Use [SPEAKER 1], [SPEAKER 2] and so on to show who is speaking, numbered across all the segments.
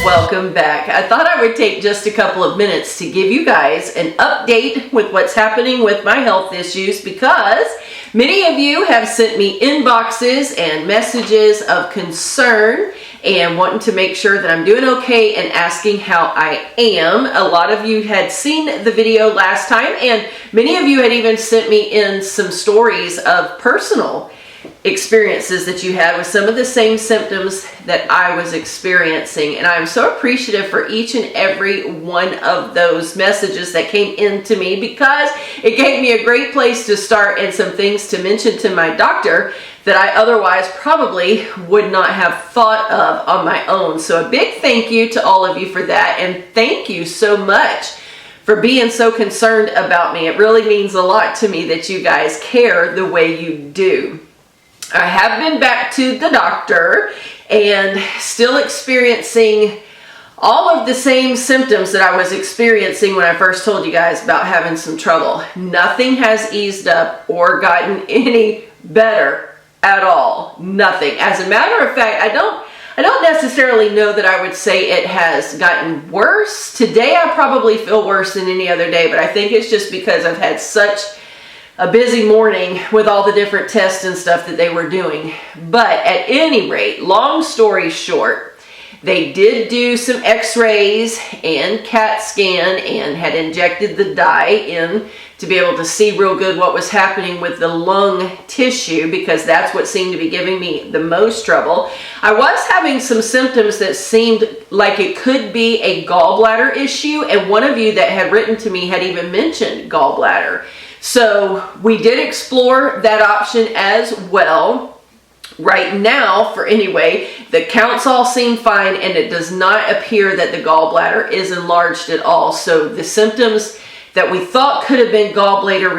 [SPEAKER 1] welcome back. I thought I would take just a couple of minutes to give you guys an update with what's happening with my health issues, because many of you have sent me inboxes and messages of concern and wanting to make sure that I'm doing okay and asking how I am. A lot of you had seen the video last time, and many of you had even sent me in some stories of personal experiences that you had with some of the same symptoms that I was experiencing. And I'm so appreciative for each and every one of those messages that came in to me, because it gave me a great place to start and some things to mention to my doctor that I otherwise probably would not have thought of on my own. So a big thank you to all of you for that, and thank you so much for being so concerned about me. It really means a lot to me that you guys care the way you do. I have been back to the doctor and still experiencing all of the same symptoms that I was experiencing when I first told you guys about having some trouble. Nothing has eased up or gotten any better at all. Nothing. As a matter of fact, I don't necessarily know that I would say it has gotten worse. Today I probably feel worse than any other day, but I think it's just because I've had such a busy morning with all the different tests and stuff that they were doing. But at any rate, long story short, they did do some x-rays and CAT scan and had injected the dye in to be able to see real good what was happening with the lung tissue, because that's what seemed to be giving me the most trouble. I was having some symptoms that seemed like it could be a gallbladder issue, and one of you that had written to me had even mentioned gallbladder. So we did explore that option as well. Right now, for anyway, the counts all seem fine, and it does not appear that the gallbladder is enlarged at all. So the symptoms that we thought could have been gallbladder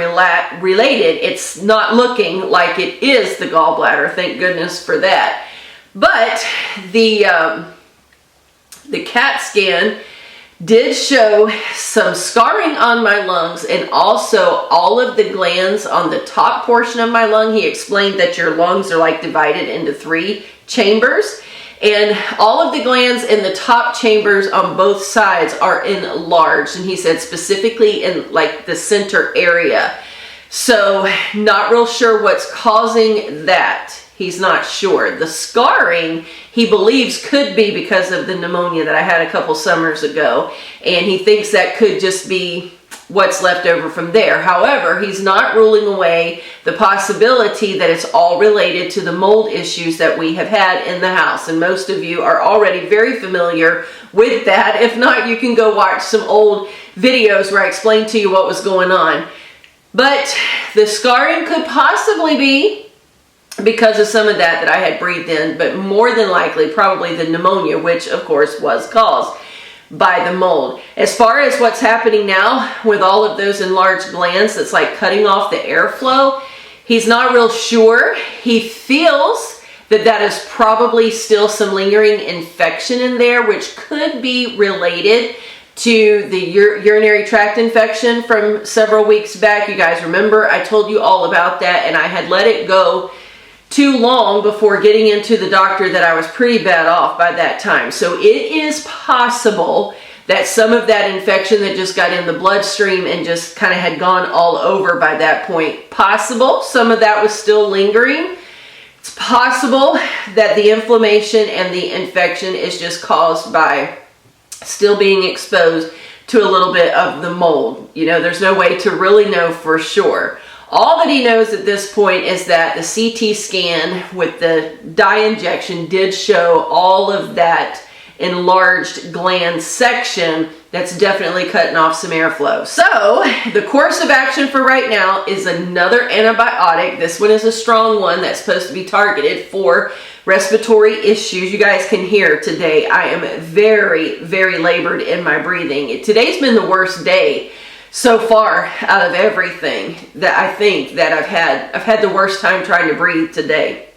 [SPEAKER 1] related, it's not looking like it is the gallbladder. Thank goodness for that. But the CAT scan did show some scarring on my lungs, and also all of the glands on the top portion of my lung. He explained that your lungs are like divided into 3 chambers, and all of the glands in the top chambers on both sides are enlarged, and he said specifically in like the center area. So not real sure what's causing that. He's not sure. The scarring, he believes, could be because of the pneumonia that I had a couple summers ago, and he thinks that could just be what's left over from there. However, he's not ruling away the possibility that it's all related to the mold issues that we have had in the house, and most of you are already very familiar with that. If not, you can go watch some old videos where I explained to you what was going on. But the scarring could possibly be because of some of that I had breathed in, but more than likely probably the pneumonia, which of course was caused by the mold. As far as what's happening now with all of those enlarged glands, that's like cutting off the airflow, he's not real sure. He feels that that is probably still some lingering infection in there, which could be related to the urinary tract infection from several weeks back. You guys remember I told you all about that, and I had let it go too long before getting into the doctor that I was pretty bad off by that time. So it is possible that some of that infection that just got in the bloodstream and just kind of had gone all over by that point, possible. Some of that was still lingering. It's possible that the inflammation and the infection is just caused by still being exposed to a little bit of the mold. You know, there's no way to really know for sure. All that he knows at this point is that the CT scan with the dye injection did show all of that enlarged gland section that's definitely cutting off some airflow. So the course of action for right now is another antibiotic. This one is a strong one that's supposed to be targeted for respiratory issues. You guys can hear today I am very, very labored in my breathing. Today's been the worst day so far out of everything that I think that I've had the worst time trying to breathe today.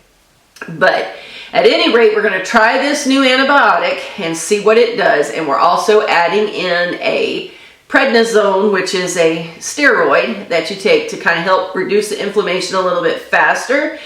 [SPEAKER 1] But at any rate, we're going to try this new antibiotic and see what it does. And we're also adding in a prednisone, which is a steroid that you take to kind of help reduce the inflammation a little bit faster.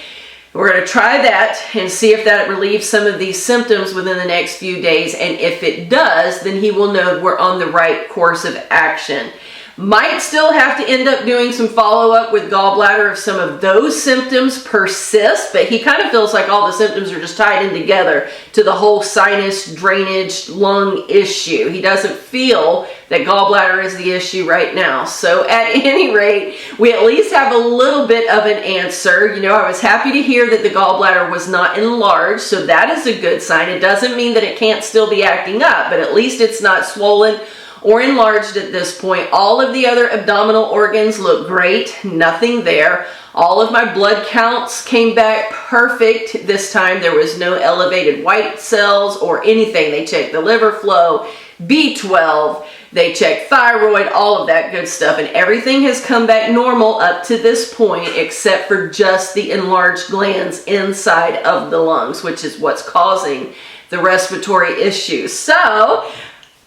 [SPEAKER 1] We're going to try that and see if that relieves some of these symptoms within the next few days. And if it does, then he will know we're on the right course of action. Might still have to end up doing some follow-up with gallbladder if some of those symptoms persist, but he kind of feels like all the symptoms are just tied in together to the whole sinus drainage lung issue. He doesn't feel that gallbladder is the issue right now. So at any rate, we at least have a little bit of an answer. You know, I was happy to hear that the gallbladder was not enlarged, so that is a good sign. It doesn't mean that it can't still be acting up, but at least it's not swollen or enlarged at this point. All of the other abdominal organs look great, nothing there. All of my blood counts came back perfect this time. There was no elevated white cells or anything. They checked the liver flow, B12, they checked thyroid, all of that good stuff, and everything has come back normal up to this point except for just the enlarged glands inside of the lungs, which is what's causing the respiratory issues. So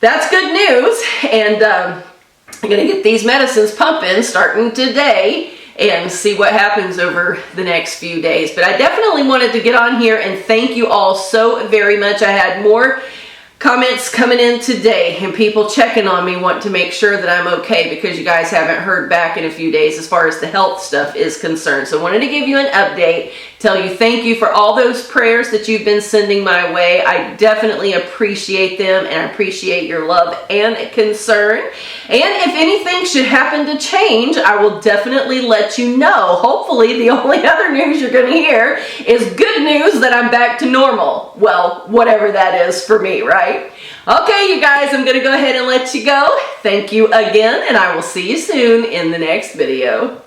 [SPEAKER 1] that's good news, and I'm going to get these medicines pumping starting today and see what happens over the next few days. But I definitely wanted to get on here and thank you all so very much. I had more comments coming in today and people checking on me, wanting to make sure that I'm okay because you guys haven't heard back in a few days as far as the health stuff is concerned. So I wanted to give you an update, tell you thank you for all those prayers that you've been sending my way. I definitely appreciate them, and I appreciate your love and concern. And if anything should happen to change, I will definitely let you know. Hopefully the only other news you're going to hear is good news that I'm back to normal. Well, whatever that is for me, right? Okay, you guys, I'm going to go ahead and let you go. Thank you again, and I will see you soon in the next video.